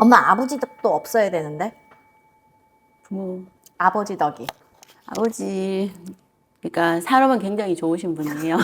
엄마 아버지 덕도 없어야 되는데. 부모, 아버지 덕이. 아버지, 그러니까 사람은 굉장히 좋으신 분이에요.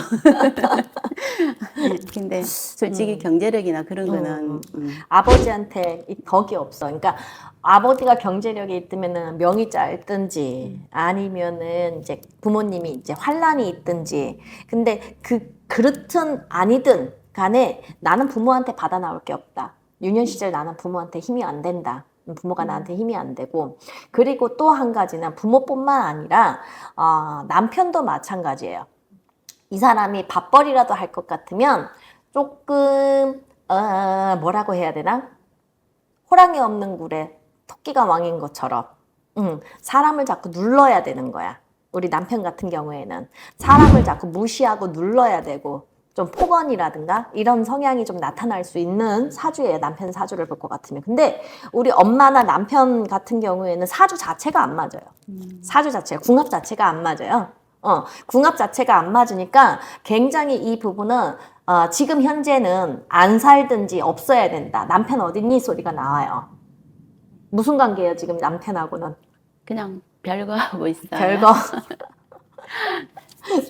근데 솔직히 경제력이나 그런 거는 아버지한테 이 덕이 없어. 그러니까 아버지가 경제력이 있으면은 명이 짧든지 아니면은 이제 부모님이 이제 환란이 있든지. 근데 그렇든 아니든 간에 나는 부모한테 받아 나올 게 없다. 유년 시절 나는 부모한테 힘이 안 된다. 부모가 나한테 힘이 안 되고. 그리고 또 한 가지는 부모뿐만 아니라 남편도 마찬가지예요. 이 사람이 밥벌이라도 할 것 같으면 조금 뭐라고 해야 되나? 호랑이 없는 굴에 토끼가 왕인 것처럼 사람을 자꾸 눌러야 되는 거야. 우리 남편 같은 경우에는 사람을 자꾸 무시하고 눌러야 되고 좀 폭언이라든가 이런 성향이 좀 나타날 수 있는 사주예요. 남편 사주를 볼 것 같으면. 근데 우리 엄마나 남편 같은 경우에는 사주 자체가 안 맞아요. 사주 자체가, 궁합 자체가 안 맞아요. 궁합 자체가 안 맞으니까 굉장히 이 부분은 지금 현재는 안 살든지 없어야 된다. 남편 어딨니? 소리가 나와요. 무슨 관계예요, 지금 남편하고는? 그냥 별거 하고 있어요. 별거.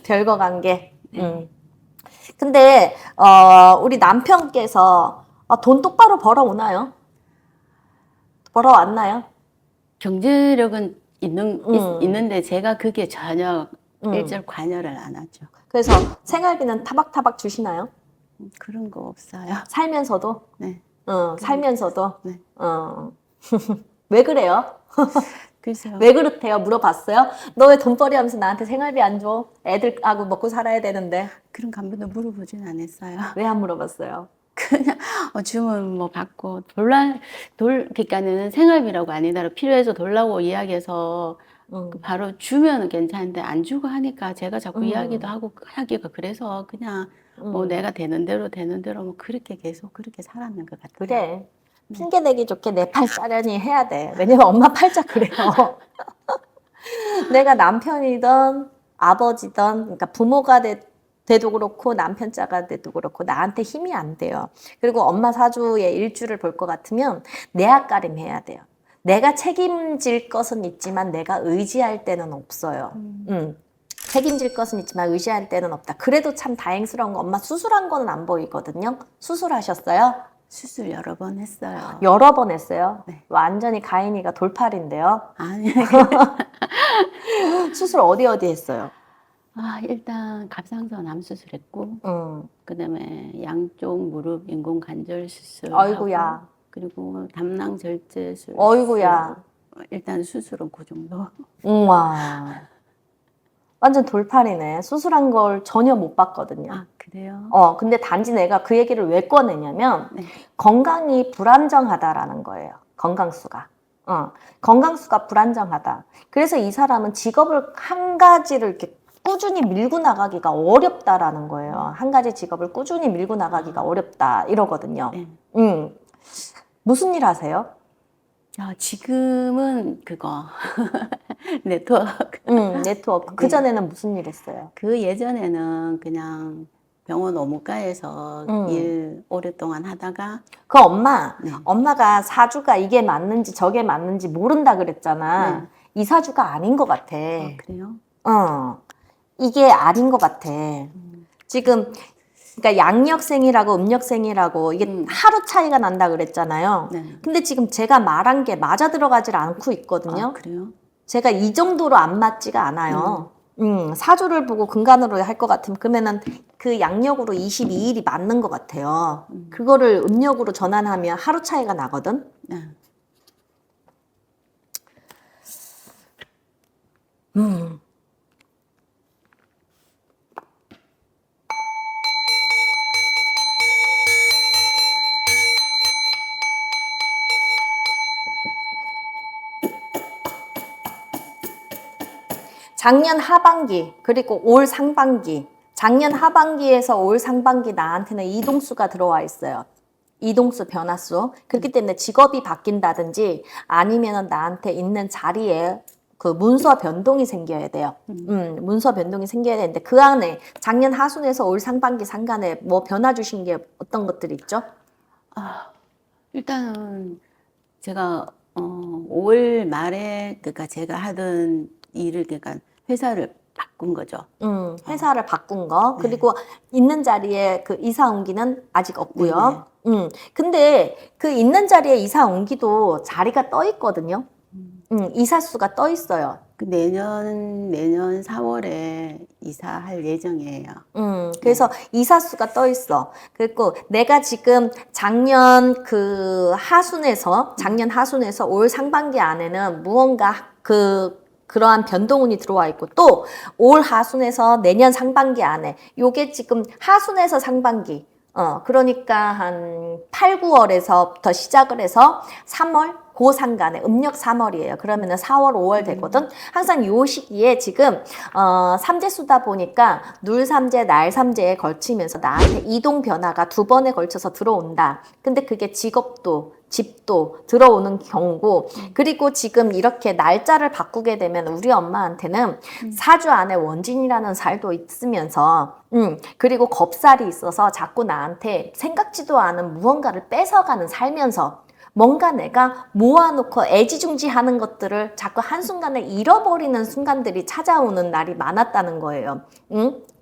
별거 관계. 네. 근데 우리 남편께서 돈 똑바로 벌어오나요? 벌어왔나요? 경제력은 있는데 제가 그게 전혀 일절 관여를 안 하죠. 그래서 생활비는 타박타박 주시나요? 그런 거 없어요. 살면서도? 네. 살면서도? 네. 왜 그래요? 그래서 왜 그렇대요? 물어봤어요? 너 왜 돈벌이 하면서 나한테 생활비 안 줘? 애들하고 먹고 살아야 되는데. 그런 감정도 물어보진 않았어요. 왜 안 물어봤어요? 그냥 주문 뭐 받고 그러니까는 생활비라고 아니더라도 필요해서 돌라고 이야기해서 바로 주면은 괜찮은데 안 주고 하니까 제가 자꾸 이야기도 하고 하기가 그래서 그냥 뭐 내가 되는 대로 뭐 그렇게 계속 그렇게 살았는 것 같아요. 그래. 핑계대기 좋게 내 팔 싸려니 해야 돼. 왜냐면 엄마 팔자 그래요. 내가 남편이든 아버지든 그러니까 부모가 돼도 그렇고 남편 자가 돼도 그렇고 나한테 힘이 안 돼요. 그리고 엄마 사주의 일주를 볼 것 같으면 내학가림 해야 돼요. 내가 책임질 것은 있지만 내가 의지할 때는 없어요. 책임질 것은 있지만 의지할 때는 없다. 그래도 참 다행스러운 거 엄마 수술한 거는 안 보이거든요. 수술하셨어요? 수술 여러 번 했어요. 여러 번 했어요? 네. 완전히 가인이가 돌팔인데요. 아니, 수술 어디 했어요? 일단 갑상선 암 수술했고, 응. 그다음에 양쪽 무릎 인공 관절 수술하고, 아이고야. 그리고 담낭 절제 수술. 어이구야. 일단 수술은 그 정도. 우와. 완전 돌팔이네. 수술한 걸 전혀 못 봤거든요. 아, 그래요? 근데 단지 내가 그 얘기를 왜 꺼내냐면, 네. 건강이 불안정하다라는 거예요. 건강수가. 건강수가 불안정하다. 그래서 이 사람은 직업을 한 가지를 이렇게 꾸준히 밀고 나가기가 어렵다라는 거예요. 한 가지 직업을 꾸준히 밀고 나가기가 어렵다. 이러거든요. 네. 무슨 일 하세요? 지금은 그거 네트워크. 네트워크. 그전에는 무슨 일 했어요? 그 예전에는 그냥 병원 업무과에서 일 오랫동안 하다가 그 엄마, 네. 엄마가 사주가 이게 맞는지 저게 맞는지 모른다 그랬잖아. 네. 이 사주가 아닌 것 같아. 그래요? 이게 아닌 것 같아. 지금, 그러니까 양력생이라고 음력생이라고 이게 하루 차이가 난다 그랬잖아요. 네. 근데 지금 제가 말한 게 맞아 들어가질 않고 있거든요. 그래요? 제가 이 정도로 안 맞지가 않아요. 사주를 보고 근간으로 할 것 같으면 그러면은 그 양력으로 22일이 맞는 것 같아요. 그거를 음력으로 전환하면 하루 차이가 나거든. 네. 작년 하반기 그리고 올 상반기, 작년 하반기에서 올 상반기 나한테는 이동수가 들어와 있어요. 이동수, 변화수. 그렇기 때문에 직업이 바뀐다든지 아니면 나한테 있는 자리에 그 문서 변동이 생겨야 돼요. 문서 변동이 생겨야 되는데 그 안에 작년 하순에서 올 상반기 상간에 뭐 변화 주신 게 어떤 것들이 있죠? 일단은 제가 5월 말에 그러니까 제가 하던 일을 그러니까 회사를 바꾼 거죠. 회사를 바꾼 거. 그리고 있는 자리에 그 이사 옮기는 아직 없고요. 근데 그 있는 자리에 이사 옮기도 자리가 떠 있거든요. 이사수가 떠 있어요. 그 내년 4월에 이사할 예정이에요. 그래서 이사수가 떠 있어. 그리고 내가 지금 작년 하순에서 올 상반기 안에는 무언가 그러한 변동운이 들어와 있고 또 올 하순에서 내년 상반기 안에 요게 지금 하순에서 상반기 그러니까 한 8, 9월에서부터 시작을 해서 3월 그 상간에 음력 3월이에요. 그러면은 4월, 5월 되거든. 항상 요 시기에 지금 삼재수다 보니까 눌삼재, 날삼재에 걸치면서 나한테 이동 변화가 2번에 걸쳐서 들어온다. 근데 그게 직업도 집도 들어오는 경우고 그리고 지금 이렇게 날짜를 바꾸게 되면 우리 엄마한테는 사주 안에 원진이라는 살도 있으면서 그리고 겁살이 있어서 자꾸 나한테 생각지도 않은 무언가를 뺏어가는 살면서 뭔가 내가 모아놓고 애지중지하는 것들을 자꾸 한순간에 잃어버리는 순간들이 찾아오는 날이 많았다는 거예요.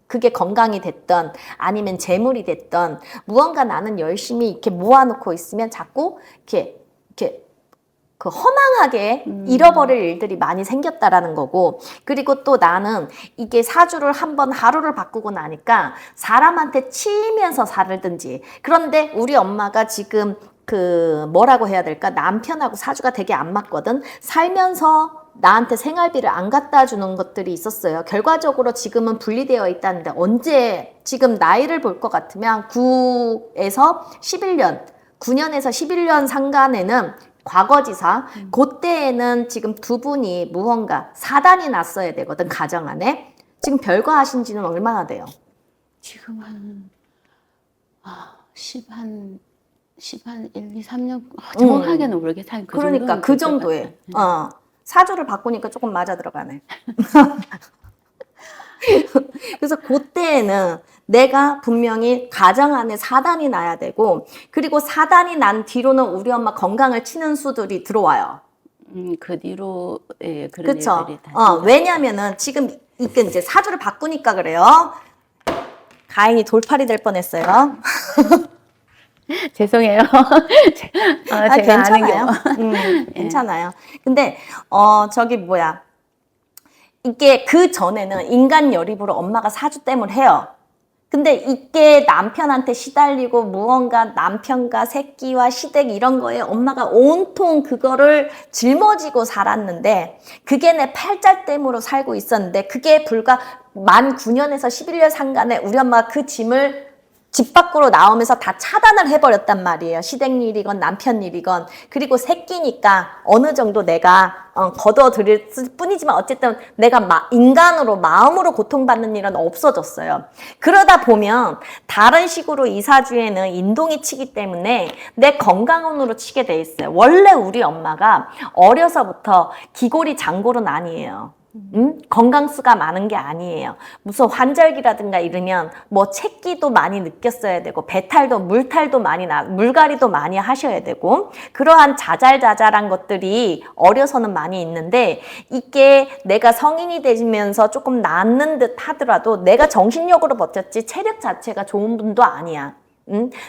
그게 건강이 됐던 아니면 재물이 됐던 무언가 나는 열심히 이렇게 모아놓고 있으면 자꾸 이렇게 그 허망하게 잃어버릴 일들이 많이 생겼다라는 거고 그리고 또 나는 이게 사주를 한번 하루를 바꾸고 나니까 사람한테 치이면서 살든지 그런데 우리 엄마가 지금 뭐라고 해야 될까? 남편하고 사주가 되게 안 맞거든. 살면서 나한테 생활비를 안 갖다 주는 것들이 있었어요. 결과적으로 지금은 분리되어 있다는데 언제 지금 나이를 볼 것 같으면 9에서 11년, 9년에서 11년 상간에는 과거지사, 그때에는 지금 두 분이 무언가 사단이 났어야 되거든, 가정 안에. 지금 별거하신 지는 얼마나 돼요? 지금 한 1, 2, 3년 정확하게는 모르겠어요. 그러니까 그 정도에 사주를 바꾸니까 조금 맞아 들어가네. 그래서 그때에는 내가 분명히 가정 안에 사단이 나야 되고 그리고 사단이 난 뒤로는 우리 엄마 건강을 치는 수들이 들어와요. 그 뒤로 예, 그런 그렇죠. 일들이 다 왜냐면은 지금 이게 이제 사주를 바꾸니까 그래요. 가인이 돌팔이 될 뻔했어요. 죄송해요. 제가 괜찮아요. 아는 괜찮아요. 근데 저기 뭐야? 이게 그 전에는 인간 열입으로 엄마가 사주 땜을 해요. 근데 이게 남편한테 시달리고 무언가 남편과 새끼와 시댁 이런 거에 엄마가 온통 그거를 짊어지고 살았는데 그게 내 팔자땜으로 살고 있었는데 그게 불과 만 9년에서 11년 상간에 우리 엄마가 그 짐을 집 밖으로 나오면서 다 차단을 해버렸단 말이에요. 시댁 일이건 남편 일이건. 그리고 새끼니까 어느 정도 내가 걷어들일 뿐이지만 어쨌든 내가 인간으로 마음으로 고통받는 일은 없어졌어요. 그러다 보면 다른 식으로 이사주에는 인동이 치기 때문에 내 건강운으로 치게 돼 있어요. 원래 우리 엄마가 어려서부터 기골이 장골은 아니에요. 건강수가 많은 게 아니에요. 무슨 환절기라든가 이러면 뭐 채기도 많이 느꼈어야 되고 배탈도 물탈도 많이 물갈이도 많이 하셔야 되고 그러한 자잘자잘한 것들이 어려서는 많이 있는데 이게 내가 성인이 되면서 조금 낫는 듯 하더라도 내가 정신력으로 버텼지 체력 자체가 좋은 분도 아니야.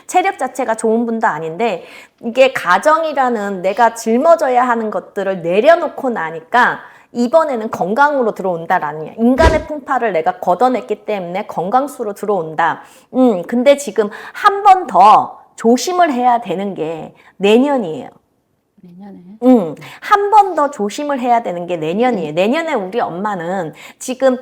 체력 자체가 좋은 분도 아닌데 이게 가정이라는 내가 짊어져야 하는 것들을 내려놓고 나니까 이번에는 건강으로 들어온다라는 인간의 풍파를 내가 걷어냈기 때문에 건강수로 들어온다. 근데 지금 한 번 더 조심을 해야 되는 게 내년이에요. 내년에? 한 번 더 조심을 해야 되는 게 내년이에요. 내년에 우리 엄마는 지금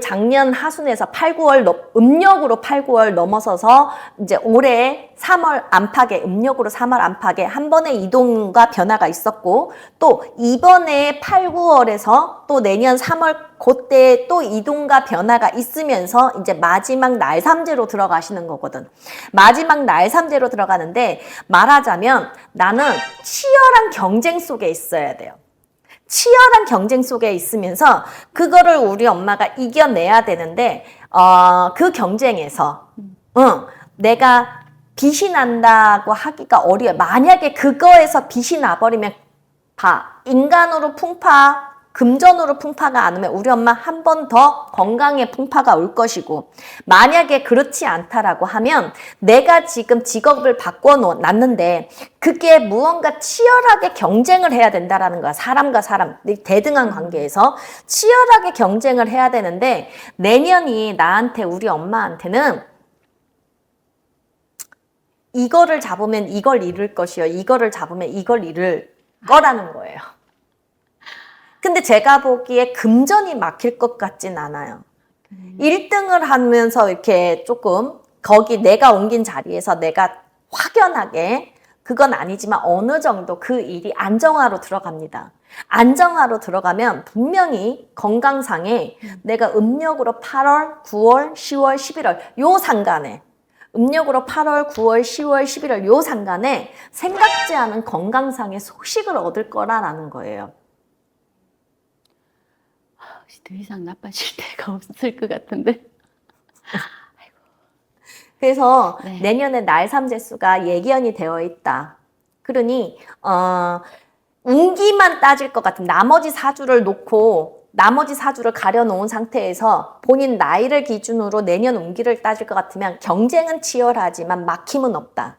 작년 하순에서 8, 9월, 음력으로 8, 9월 넘어서서 이제 올해 3월 안팎에, 음력으로 3월 안팎에 한 번의 이동과 변화가 있었고, 또 이번에 8, 9월에서 또 내년 3월 그때 또 이동과 변화가 있으면서 이제 마지막 날삼재로 들어가시는 거거든. 마지막 날삼재로 들어가는데 말하자면 나는 치열한 경쟁 속에 있어야 돼요. 치열한 경쟁 속에 있으면서 그거를 우리 엄마가 이겨내야 되는데 그 경쟁에서 내가 빛이 난다고 하기가 어려워요. 만약에 그거에서 빛이 나버리면 인간으로 풍파, 금전으로 풍파가 안 오면 우리 엄마 한 번 더 건강에 풍파가 올 것이고, 만약에 그렇지 않다라고 하면 내가 지금 직업을 바꿔놨는데 그게 무언가 치열하게 경쟁을 해야 된다라는 거야. 사람과 사람, 대등한 관계에서 치열하게 경쟁을 해야 되는데, 내년이 나한테, 우리 엄마한테는 이거를 잡으면 이걸 이룰 것이요, 이거를 잡으면 이걸 이룰 거라는 거예요. 근데 제가 보기에 금전이 막힐 것 같진 않아요. 1등을 하면서 이렇게 조금 거기 내가 옮긴 자리에서 내가 확연하게, 그건 아니지만 어느 정도 그 일이 안정화로 들어갑니다. 안정화로 들어가면 분명히 건강상에 내가 음력으로 8월, 9월, 10월, 11월 요 상간에, 음력으로 8월, 9월, 10월, 11월 요 상간에 생각지 않은 건강상의 소식을 얻을 거라는 거예요. 더 이상 나빠질 때가 없을 것 같은데. 그래서 네. 내년에 날삼재수가 예견이 되어 있다. 그러니 운기만 따질 것 같으면 나머지 사주를 놓고 나머지 사주를 가려놓은 상태에서 본인 나이를 기준으로 내년 운기를 따질 것 같으면 경쟁은 치열하지만 막힘은 없다.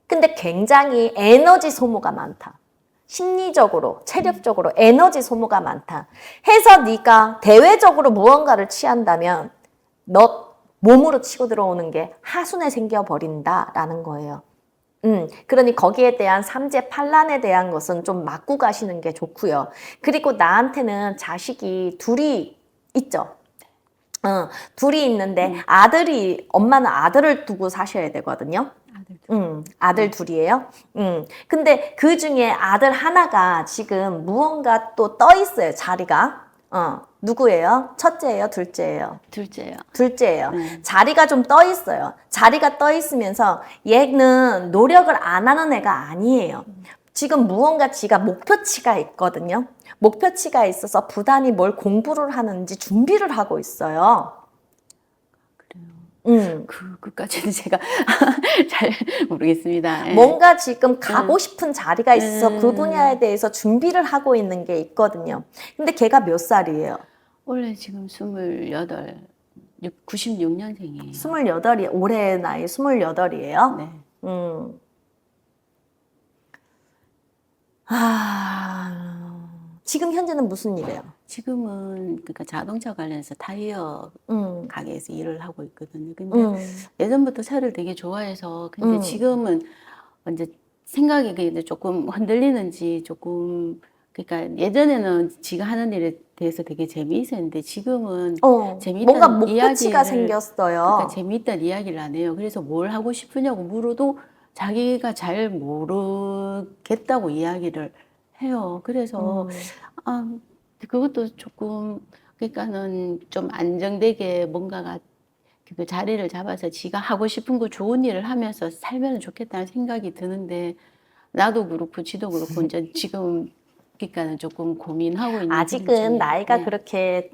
근데 굉장히 에너지 소모가 많다. 심리적으로, 체력적으로 에너지 소모가 많다. 해서 네가 대외적으로 무언가를 취한다면 너 몸으로 치고 들어오는 게 하순에 생겨버린다라는 거예요. 그러니 거기에 대한 삼재 판란에 대한 것은 좀 막고 가시는 게 좋고요. 그리고 나한테는 자식이 둘이 있죠. 둘이 있는데 엄마는 아들을 두고 사셔야 되거든요. 아들 둘이에요. 근데 그 중에 아들 하나가 지금 무언가 또 떠 있어요, 자리가. 누구예요? 첫째예요, 둘째예요? 둘째요. 둘째예요. 자리가 좀 떠 있어요. 자리가 떠 있으면서 얘는 노력을 안 하는 애가 아니에요. 지금 무언가 지가 목표치가 있거든요. 목표치가 있어서 부단히 뭘 공부를 하는지 준비를 하고 있어요. 그까지는 제가 잘 모르겠습니다. 예. 뭔가 지금 가고 싶은 자리가 있어서 그 분야에 대해서 준비를 하고 있는 게 있거든요. 근데 걔가 몇 살이에요? 원래 지금 28, 96년생이에요. 28이, 올해 나이 28이에요? 네. 지금 현재는 무슨 일이에요? 지금은 그러니까 자동차 관련해서 타이어 가게에서 일을 하고 있거든요. 근데 예전부터 차를 되게 좋아해서, 근데 지금은 이제 생각이 이제 조금 흔들리는지 조금, 그러니까 예전에는 지가 하는 일에 대해서 되게 재미있었는데 지금은 뭔가 재미있다는 목표치가 이야기를, 생겼어요. 그러니까 재미있다는 이야기를 안 해요. 그래서 뭘 하고 싶으냐고 물어도 자기가 잘 모르겠다고 이야기를 해요. 그래서 그것도 조금, 그러니까는 좀 안정되게 뭔가가 그 자리를 잡아서 지가 하고 싶은 거 좋은 일을 하면서 살면 좋겠다는 생각이 드는데, 나도 그렇고 지도 그렇고 이제 지금 그러니까는 조금 고민하고 있는 아직은 나이가 그렇게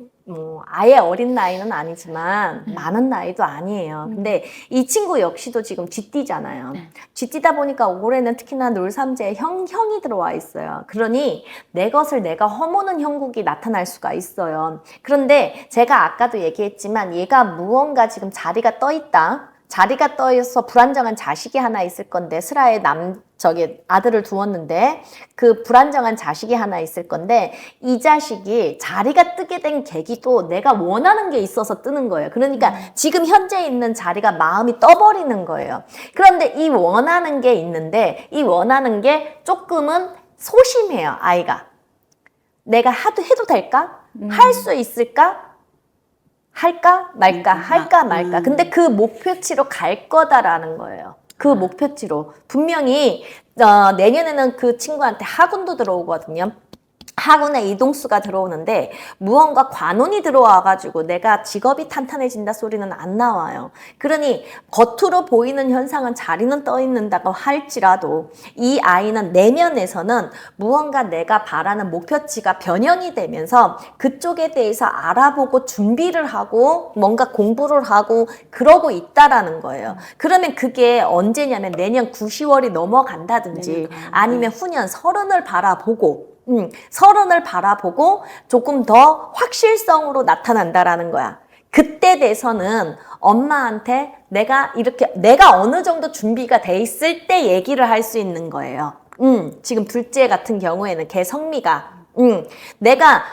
아예 어린 나이는 아니지만 많은 나이도 아니에요. 근데 이 친구 역시도 지금 쥐띠잖아요. 쥐띠다 보니까 올해는 특히나 놀삼재에 형이 들어와 있어요. 그러니 내 것을 내가 허무는 형국이 나타날 수가 있어요. 그런데 제가 아까도 얘기했지만 얘가 무언가 지금 자리가 떠 있다. 자리가 떠 있어서 불안정한 자식이 하나 있을 건데, 슬하에 아들을 두었는데 그 불안정한 자식이 하나 있을 건데, 이 자식이 자리가 뜨게 된 계기도 내가 원하는 게 있어서 뜨는 거예요. 그러니까 지금 현재 있는 자리가 마음이 떠버리는 거예요. 그런데 이 원하는 게 있는데, 이 원하는 게 조금은 소심해요, 아이가. 내가 해도 될까? 할 수 있을까? 할까 말까, 할까 말까. 근데 그 목표치로 갈 거다라는 거예요. 그 목표치로. 분명히 내년에는 그 친구한테 학운도 들어오거든요. 학원에 이동수가 들어오는데 무언가 관운이 들어와가지고 내가 직업이 탄탄해진다 소리는 안 나와요. 그러니 겉으로 보이는 현상은 자리는 떠 있는다고 할지라도 이 아이는 내면에서는 무언가 내가 바라는 목표치가 변형이 되면서 그쪽에 대해서 알아보고 준비를 하고 뭔가 공부를 하고 그러고 있다라는 거예요. 그러면 그게 언제냐면 내년 9, 10월이 넘어간다든지 아니면 후년 30을 바라보고 서른을 바라보고 조금 더 확실성으로 나타난다라는 거야. 그때 돼서는 엄마한테 내가 어느 정도 준비가 돼 있을 때 얘기를 할 수 있는 거예요. 지금 둘째 같은 경우에는 걔 성미가, 내가,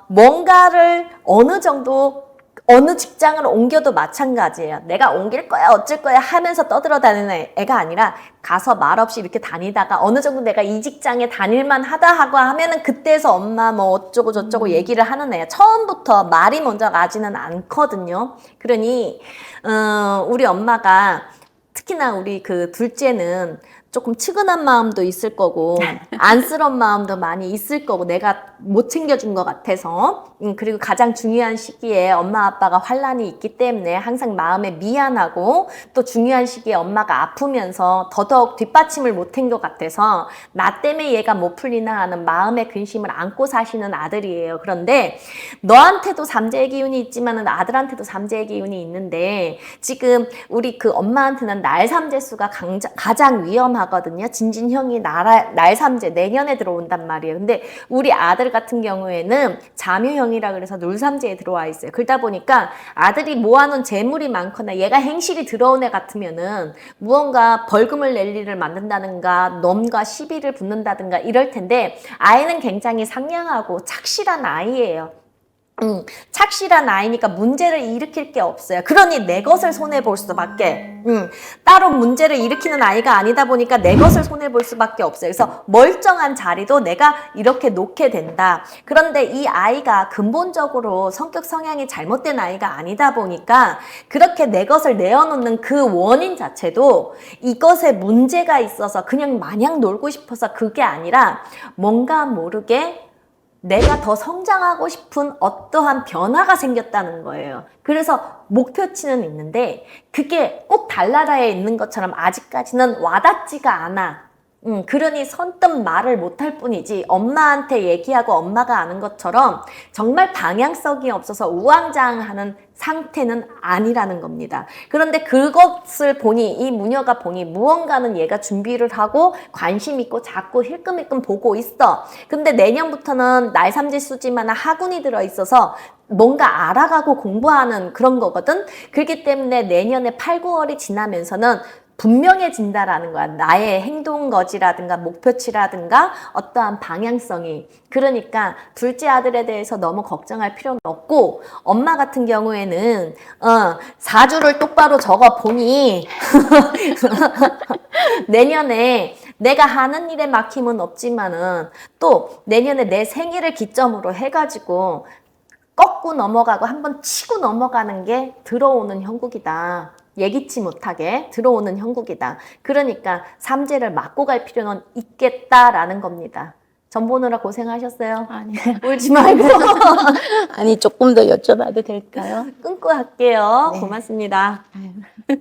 뭔가를 어느 직장을 옮겨도 마찬가지예요. 내가 옮길 거야, 어쩔 거야 하면서 떠들어다니는 애가 아니라 가서 말없이 이렇게 다니다가 어느 정도 내가 이 직장에 다닐만 하다 하고 하면은 그때서 엄마 뭐 어쩌고 저쩌고 얘기를 하는 애야. 처음부터 말이 먼저 나지는 않거든요. 그러니, 우리 엄마가 특히나 우리 그 둘째는 조금 측은한 마음도 있을 거고 안쓰러운 마음도 많이 있을 거고 내가 못 챙겨준 것 같아서 그리고 가장 중요한 시기에 엄마 아빠가 환란이 있기 때문에 항상 마음에 미안하고 또 중요한 시기에 엄마가 아프면서 더더욱 뒷받침을 못한 것 같아서 나 때문에 얘가 못 풀리나 하는 마음의 근심을 안고 사시는 아들이에요. 그런데 너한테도 삼재의 기운이 있지만은 아들한테도 삼재의 기운이 있는데 지금 우리 그 엄마한테는 날삼재수가 가장 위험하거든요. 진진형이 날삼재 내년에 들어온단 말이에요. 근데 우리 아들 같은 경우에는 자묘형이라 그래서 놀삼재에 들어와 있어요. 그러다 보니까 아들이 모아놓은 재물이 많거나 얘가 행실이 들어온 애 같으면은 무언가 벌금을 낼 일을 만든다든가 넘과 시비를 붙는다든가 이럴 텐데 아이는 굉장히 상냥하고 착실한 아이예요. 착실한 아이니까 문제를 일으킬 게 없어요. 그러니 내 것을 손해볼 수밖에. 따로 문제를 일으키는 아이가 아니다 보니까 내 것을 손해볼 수밖에 없어요. 그래서 멀쩡한 자리도 내가 이렇게 놓게 된다. 그런데 이 아이가 근본적으로 성격 성향이 잘못된 아이가 아니다 보니까 그렇게 내 것을 내어놓는 그 원인 자체도 이것에 문제가 있어서 그냥 마냥 놀고 싶어서 그게 아니라 뭔가 모르게 내가 더 성장하고 싶은 어떠한 변화가 생겼다는 거예요. 그래서 목표치는 있는데 그게 꼭 달나라에 있는 것처럼 아직까지는 와닿지가 않아. 그러니 선뜻 말을 못할 뿐이지 엄마한테 얘기하고 엄마가 아는 것처럼 정말 방향성이 없어서 우왕좌왕하는 상태는 아니라는 겁니다. 그런데 그것을 보니 이 무녀가 보니 무언가는 얘가 준비를 하고 관심 있고 자꾸 힐끔힐끔 보고 있어. 근데 내년부터는 날삼지수지만 하군이 들어있어서 뭔가 알아가고 공부하는 그런 거거든. 그렇기 때문에 내년에 8, 9월이 지나면서는 분명해진다라는 거야. 나의 행동거지라든가 목표치라든가 어떠한 방향성이. 그러니까 둘째 아들에 대해서 너무 걱정할 필요는 없고 엄마 같은 경우에는 사주를 똑바로 적어 보니 내년에 내가 하는 일에 막힘은 없지만은 또 내년에 내 생일을 기점으로 해가지고 꺾고 넘어가고 한번 치고 넘어가는 게 들어오는 형국이다. 예기치 못하게 들어오는 형국이다. 그러니까 삼재를 맞고 갈 필요는 있겠다라는 겁니다. 전 보느라 고생하셨어요? 아니, 울지 말고. 아니 조금 더 여쭤봐도 될까요? 끊고 할게요. 네. 고맙습니다. 아유.